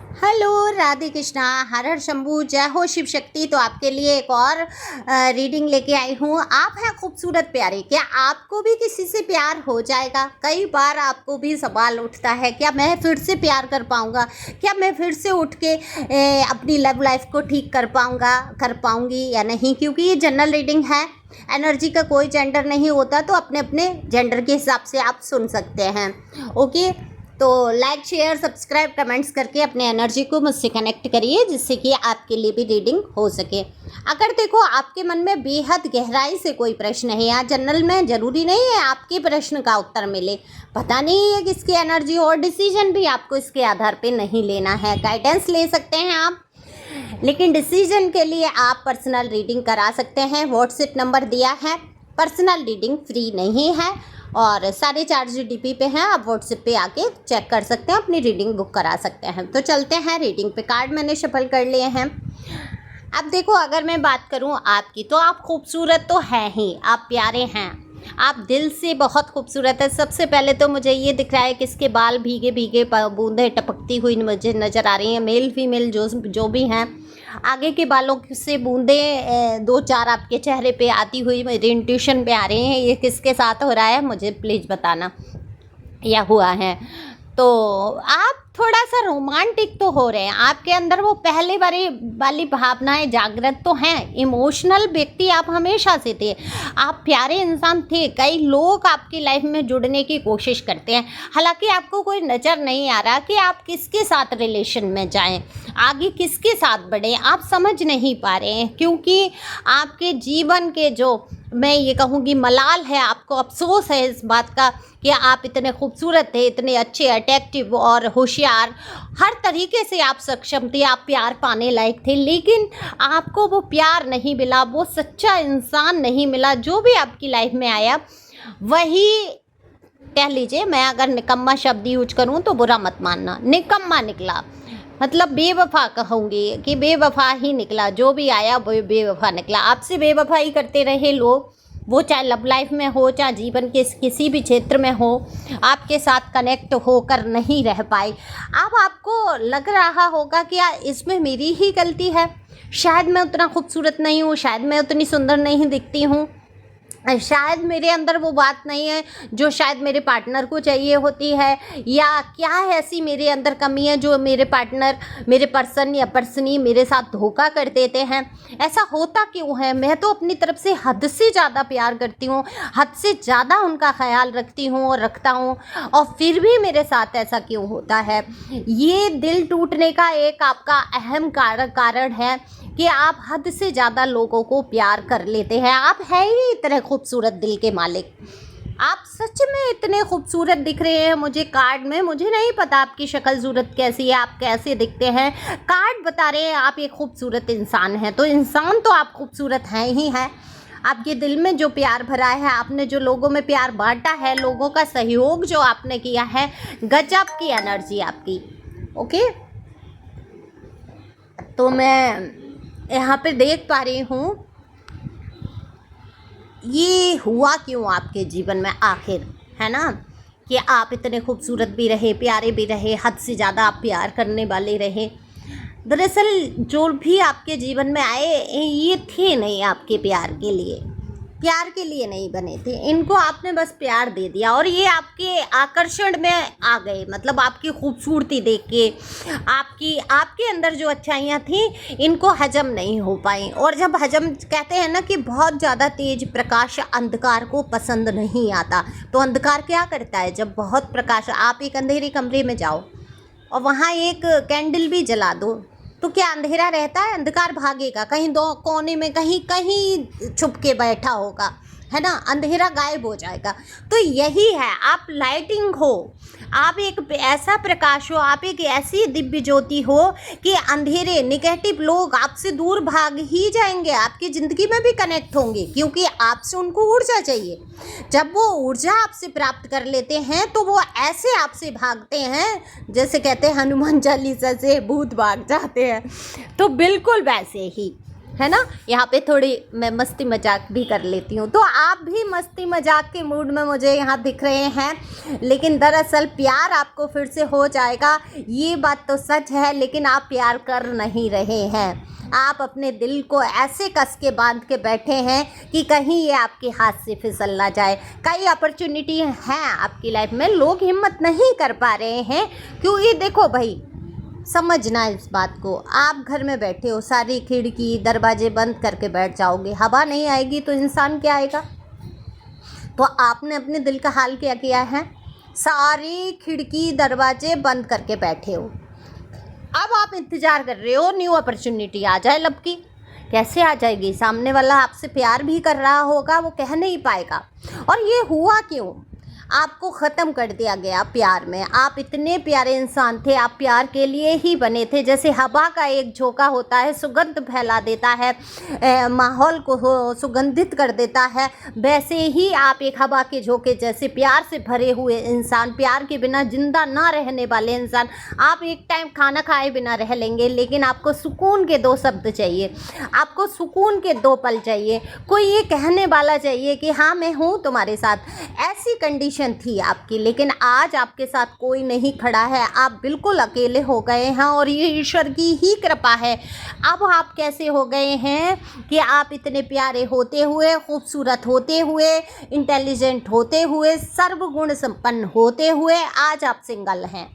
Hello, Radhe Krishna, हर हर शंभू, जय हो शिव शक्ति। तो आपके लिए एक और रीडिंग लेके आई हूँ। आप हैं खूबसूरत प्यारे, क्या आपको भी किसी से प्यार हो जाएगा? कई बार आपको भी सवाल उठता है, क्या मैं फिर से प्यार कर पाऊँगा? क्या मैं फिर से उठ के अपनी लव लाइफ को ठीक कर पाऊँगी या नहीं? क्योंकि ये जनरल रीडिंग है, एनर्जी का कोई जेंडर नहीं होता, तो अपने अपने जेंडर के हिसाब से आप सुन सकते हैं। ओके, तो लाइक शेयर सब्सक्राइब कमेंट्स करके अपने एनर्जी को मुझसे कनेक्ट करिए, जिससे कि आपके लिए भी रीडिंग हो सके। अगर देखो आपके मन में बेहद गहराई से कोई प्रश्न है या जनरल में, ज़रूरी नहीं है आपके प्रश्न का उत्तर मिले, पता नहीं है किसकी एनर्जी, और डिसीजन भी आपको इसके आधार पे नहीं लेना है। गाइडेंस ले सकते हैं आप, लेकिन डिसीजन के लिए आप पर्सनल रीडिंग करा सकते हैं। व्हाट्सएप नंबर दिया है। पर्सनल रीडिंग फ्री नहीं है और सारे चार्ज डीपी पे हैं। आप व्हाट्सएप पे आके चेक कर सकते हैं, अपनी रीडिंग बुक करा सकते हैं। तो चलते हैं रीडिंग पे। कार्ड मैंने शफल कर लिए हैं। अब देखो, अगर मैं बात करूं आपकी, तो आप खूबसूरत तो हैं ही, आप प्यारे हैं, आप दिल से बहुत खूबसूरत है। सबसे पहले तो मुझे ये दिख रहा है कि इसके बाल भीगे भीगे बूंदें टपकती हुई मुझे नज़र आ रही हैं। मेल फीमेल जो भी हैं, आगे के बालों से बूंदें दो चार आपके चेहरे पे आती हुई मेरी इंट्यूशन पे आ रही हैं। ये किसके साथ हो रहा है मुझे प्लीज़ बताना, या हुआ है। तो आप थोड़ा सा रोमांटिक तो हो रहे हैं, आपके अंदर वो पहले वाली भावनाएं जागृत तो हैं। इमोशनल व्यक्ति आप हमेशा से थे, आप प्यारे इंसान थे। कई लोग आपकी लाइफ में जुड़ने की कोशिश करते हैं, हालांकि आपको कोई नज़र नहीं आ रहा कि आप किसके साथ रिलेशन में जाएं, आगे किसके साथ बढ़ें, आप समझ नहीं पा रहे हैं। क्योंकि आपके जीवन के जो, मैं ये कहूँगी, मलाल है, आपको अफसोस है इस बात का कि आप इतने खूबसूरत थे, इतने अच्छे, अट्रैक्टिव और होशियार, हर तरीके से आप सक्षम थे, आप प्यार पाने लायक थे, लेकिन आपको वो प्यार नहीं मिला, वो सच्चा इंसान नहीं मिला। जो भी आपकी लाइफ में आया वही, कह लीजिए, मैं अगर निकम्मा शब्द यूज करूँ तो बुरा मत मानना, निकम्मा निकला, मतलब बेवफा कहूँगी कि बेवफा ही निकला। जो भी आया वो बेवफा निकला। आपसे बेवफाई करते रहे लोग, वो चाहे लव लाइफ में हो, चाहे जीवन के किसी भी क्षेत्र में हो, आपके साथ कनेक्ट होकर नहीं रह पाए। अब आपको लग रहा होगा कि यार इसमें मेरी ही गलती है, शायद मैं उतना खूबसूरत नहीं हूँ, शायद मैं उतनी सुंदर नहीं दिखती हूँ, शायद मेरे अंदर वो बात नहीं है जो शायद मेरे पार्टनर को चाहिए होती है, या क्या है ऐसी मेरे अंदर कमी है जो मेरे पार्टनर, मेरे पर्सन या पर्सनी मेरे साथ धोखा कर देते हैं। ऐसा होता क्यों है? मैं तो अपनी तरफ से हद से ज़्यादा प्यार करती हूँ, हद से ज़्यादा उनका ख्याल रखती हूँ और रखता हूँ, और फिर भी मेरे साथ ऐसा क्यों होता है? ये दिल टूटने का एक आपका अहम कारण है कि आप हद से ज़्यादा लोगों को प्यार कर लेते हैं। आप हैं ही इतने खूबसूरत दिल के मालिक, आप सच में इतने खूबसूरत दिख रहे हैं मुझे कार्ड में। मुझे नहीं पता आपकी शक्ल सूरत कैसी है, आप कैसे दिखते हैं, कार्ड बता रहे हैं आप एक खूबसूरत इंसान हैं। तो इंसान तो आप खूबसूरत हैं ही हैं। आपके दिल में जो प्यार भरा है, आपने जो लोगों में प्यार बांटा है, लोगों का सहयोग जो आपने किया है, गजब की एनर्जी आपकी। ओके, तो मैं यहाँ पे देख पा रही हूँ ये हुआ क्यों आपके जीवन में आखिर, है ना, कि आप इतने खूबसूरत भी रहे, प्यारे भी रहे, हद से ज़्यादा आप प्यार करने वाले रहे। दरअसल जो भी आपके जीवन में आए ये थे नहीं आपके प्यार के लिए नहीं बने थे। इनको आपने बस प्यार दे दिया और ये आपके आकर्षण में आ गए, मतलब आपकी खूबसूरती देख के, आपके अंदर जो अच्छाइयाँ थी इनको हजम नहीं हो पाई। और जब हजम, कहते हैं ना कि बहुत ज़्यादा तेज प्रकाश अंधकार को पसंद नहीं आता, तो अंधकार क्या करता है, जब बहुत प्रकाश, आप एक अंधेरे कमरे में जाओ और वहाँ एक कैंडल भी जला दो तो क्या अंधेरा रहता है? अंधकार भागेगा, कहीं दो कोने में कहीं छुप के बैठा होगा, है ना, अंधेरा गायब हो जाएगा। तो यही है, आप लाइटिंग हो, आप एक ऐसा प्रकाश हो, आप एक ऐसी दिव्य ज्योति हो कि अंधेरे निगेटिव लोग आपसे दूर भाग ही जाएंगे, आपकी ज़िंदगी में भी कनेक्ट होंगे, क्योंकि आपसे उनको ऊर्जा चाहिए। जब वो ऊर्जा आपसे प्राप्त कर लेते हैं तो वो ऐसे आपसे भागते हैं, जैसे कहते हैं हनुमान चालीसा से भूत भाग जाते हैं, तो बिल्कुल वैसे ही है ना। यहाँ पे थोड़ी मैं मस्ती मजाक भी कर लेती हूँ, तो आप भी मस्ती मजाक के मूड में मुझे यहाँ दिख रहे हैं, लेकिन दरअसल प्यार आपको फिर से हो जाएगा, ये बात तो सच है। लेकिन आप प्यार कर नहीं रहे हैं, आप अपने दिल को ऐसे कस के बांध के बैठे हैं कि कहीं ये आपके हाथ से फिसल ना जाए। कई अपॉर्चुनिटी हैं आपकी लाइफ में, लोग हिम्मत नहीं कर पा रहे हैं, क्योंकि देखो भाई, समझना इस बात को, आप घर में बैठे हो, सारी खिड़की दरवाजे बंद करके बैठ जाओगे, हवा नहीं आएगी तो इंसान क्या आएगा। तो आपने अपने दिल का हाल क्या किया है, सारी खिड़की दरवाजे बंद करके बैठे हो। अब आप इंतज़ार कर रहे हो न्यू अपॉर्चुनिटी आ जाए लब की। कैसे आ जाएगी, सामने वाला आपसे प्यार भी कर रहा होगा, वो कह नहीं पाएगा। और ये हुआ क्यों, आपको ख़त्म कर दिया गया प्यार में। आप इतने प्यारे इंसान थे, आप प्यार के लिए ही बने थे। जैसे हवा का एक झोंका होता है, सुगंध फैला देता है, माहौल को सुगंधित कर देता है, वैसे ही आप एक हवा के झोंके जैसे प्यार से भरे हुए इंसान, प्यार के बिना जिंदा ना रहने वाले इंसान। आप एक टाइम खाना खाए बिना रह लेंगे, लेकिन आपको सुकून के 2 शब्द चाहिए, आपको सुकून के 2 पल चाहिए, कोई ये कहने वाला चाहिए कि हाँ मैं हूँ तुम्हारे साथ। ऐसी कंडीशन थी आपकी, लेकिन आज आपके साथ कोई नहीं खड़ा है, आप बिल्कुल अकेले हो गए हैं, और ये ईश्वर की ही कृपा है। अब आप कैसे हो गए हैं कि आप इतने प्यारे होते हुए, खूबसूरत होते हुए, इंटेलिजेंट होते हुए, सर्वगुण संपन्न होते हुए आज आप सिंगल हैं।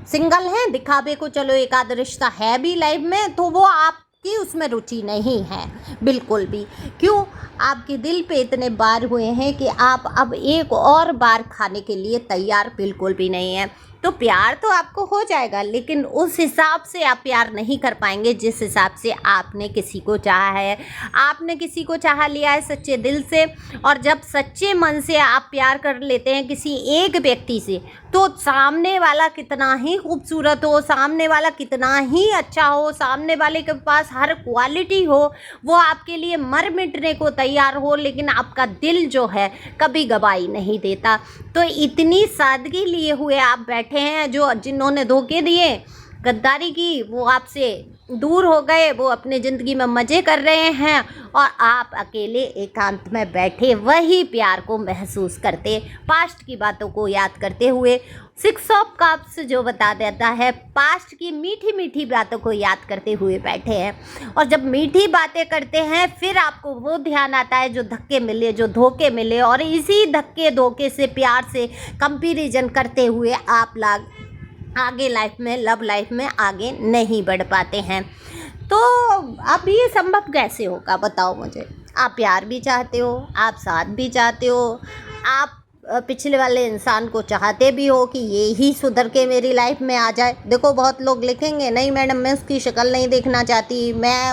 सिंगल हैं, दिखावे को चलो एक आध रिश्ता है भी लाइफ में, तो वो आपकी उसमें रुचि नहीं है बिल्कुल भी। क्यों, आपके दिल पे इतने बार हुए हैं कि आप अब एक और बार खाने के लिए तैयार बिल्कुल भी नहीं है। तो प्यार तो आपको हो जाएगा, लेकिन उस हिसाब से आप प्यार नहीं कर पाएंगे जिस हिसाब से आपने किसी को चाहा है। आपने किसी को चाहा लिया है सच्चे दिल से, और जब सच्चे मन से आप प्यार कर लेते हैं किसी एक व्यक्ति से, तो सामने वाला कितना ही खूबसूरत हो, सामने वाला कितना ही अच्छा हो, सामने वाले के पास हर क्वालिटी हो, वो आपके लिए मर मिटने को तैयार हो, लेकिन आपका दिल जो है कभी गवाही नहीं देता। तो इतनी सादगी लिए हुए आप बैठे हैं, जो जिन्होंने धोखे दिए, गद्दारी की, वो आपसे दूर हो गए, वो अपने ज़िंदगी में मज़े कर रहे हैं, और आप अकेले एकांत में बैठे वही प्यार को महसूस करते, पास्ट की बातों को याद करते हुए। 6 ऑफ कप्स जो बता देता है, पास्ट की मीठी मीठी बातों को याद करते हुए बैठे हैं। और जब मीठी बातें करते हैं, फिर आपको वो ध्यान आता है जो धक्के मिले, जो धोखे मिले, और इसी धक्के धोखे से, प्यार से कंपैरिजन करते हुए आप लोग आगे लाइफ में, लव लाइफ में आगे नहीं बढ़ पाते हैं। तो अब ये संभव कैसे होगा, बताओ मुझे। आप प्यार भी चाहते हो, आप साथ भी चाहते हो, आप पिछले वाले इंसान को चाहते भी हो कि ये ही सुधर के मेरी लाइफ में आ जाए। देखो, बहुत लोग लिखेंगे, नहीं मैडम मैं उसकी शक्ल नहीं देखना चाहती, मैं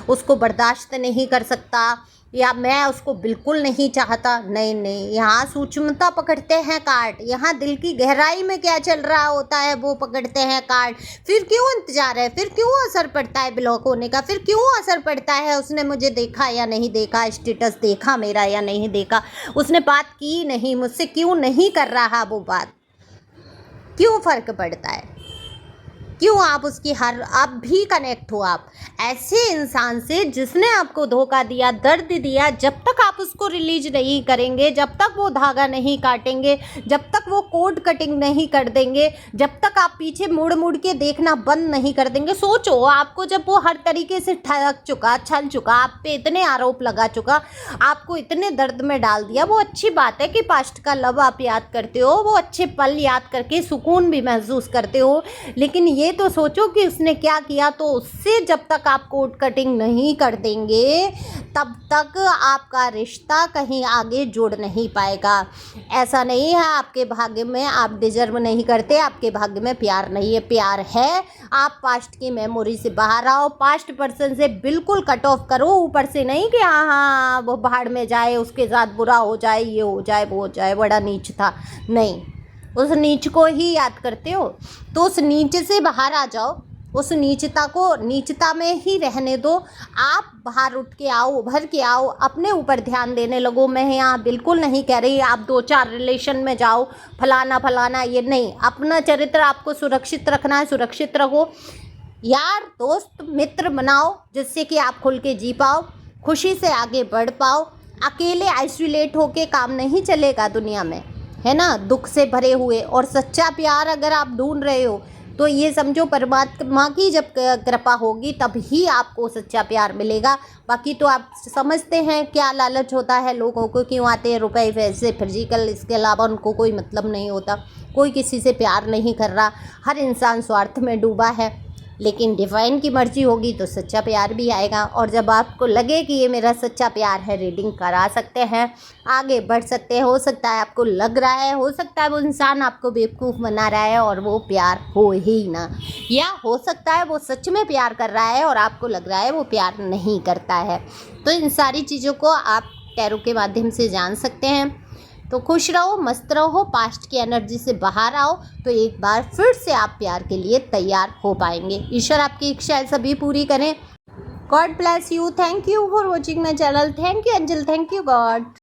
उसको बर्दाश्त नहीं कर सकता, या मैं उसको बिल्कुल नहीं चाहता। नहीं नहीं, यहाँ सूक्ष्मता पकड़ते हैं काट, यहाँ दिल की गहराई में क्या चल रहा होता है वो पकड़ते हैं काट। फिर क्यों इंतजार है, फिर क्यों असर पड़ता है ब्लॉक होने का, फिर क्यों असर पड़ता है उसने मुझे देखा या नहीं देखा, स्टेटस देखा मेरा या नहीं देखा, उसने बात की नहीं मुझसे, क्यों नहीं कर रहा वो बात, क्यों फ़र्क पड़ता है, क्यों आप उसकी आप भी कनेक्ट हो आप ऐसे इंसान से जिसने आपको धोखा दिया, दर्द दिया। जब तक आप उसको रिलीज नहीं करेंगे, जब तक वो धागा नहीं काटेंगे, जब तक वो कोड कटिंग नहीं कर देंगे, जब तक आप पीछे मुड़ मुड़ के देखना बंद नहीं कर देंगे। सोचो, आपको जब वो हर तरीके से ठग चुका, छल चुका, आप पे इतने आरोप लगा चुका, आपको इतने दर्द में डाल दिया। वो अच्छी बात है कि पास्ट का लव आप याद करते हो, वो अच्छे पल याद करके सुकून भी महसूस करते हो, लेकिन ये तो सोचो कि उसने क्या किया। तो उससे जब तक आप कोड कटिंग नहीं कर देंगे, तब तक आपका रिश्ता कहीं आगे जुड़ नहीं पाएगा। ऐसा नहीं है आपके भाग्य में, आप डिजर्व नहीं करते, आपके भाग्य में प्यार नहीं है। प्यार है, आप पास्ट की मेमोरी से बाहर आओ, पास्ट पर्सन से बिल्कुल कट ऑफ करो, ऊपर से नहीं कि हाँ वो बाहर में जाए, उसके साथ बुरा हो जाए, ये हो जाए, वो हो जाए, बड़ा नीच था। नहीं, उस नीच को ही याद करते हो, तो उस नीच से बाहर आ जाओ, उस नीचता को नीचता में ही रहने दो। आप बाहर उठ के आओ, उभर के आओ, अपने ऊपर ध्यान देने लगो। मैं यहाँ बिल्कुल नहीं कह रही आप 2-4 रिलेशन में जाओ, फलाना फलाना, ये नहीं। अपना चरित्र आपको सुरक्षित रखना है, सुरक्षित रखो। यार दोस्त मित्र बनाओ जिससे कि आप खुल के जी पाओ, खुशी से आगे बढ़ पाओ। अकेले आइसोलेट होके काम नहीं चलेगा दुनिया में, है ना, दुख से भरे हुए। और सच्चा प्यार अगर आप ढूंढ रहे हो तो ये समझो परमात्मा की जब कृपा होगी तब ही आपको सच्चा प्यार मिलेगा। बाकी तो आप समझते हैं क्या लालच होता है लोगों को, क्यों आते हैं रुपए पैसे फिजिकल, इसके अलावा उनको कोई मतलब नहीं होता। कोई किसी से प्यार नहीं कर रहा, हर इंसान स्वार्थ में डूबा है। लेकिन डिवाइन की मर्जी होगी तो सच्चा प्यार भी आएगा। और जब आपको लगे कि ये मेरा सच्चा प्यार है, रीडिंग करा सकते हैं, आगे बढ़ सकते हैं। हो सकता है आपको लग रहा है, हो सकता है वो इंसान आपको बेवकूफ़ बना रहा है और वो प्यार हो ही ना, या हो सकता है वो सच में प्यार कर रहा है और आपको लग रहा है वो प्यार नहीं करता है। तो इन सारी चीज़ों को आप टैरो के माध्यम से जान सकते हैं। तो खुश रहो, मस्त रहो, पास्ट की एनर्जी से बाहर आओ तो एक बार फिर से आप प्यार के लिए तैयार हो पाएंगे। ईश्वर आपकी इच्छाएं सभी पूरी करें। God bless you. Thank you for watching my channel. Thank you angel. Thank you God.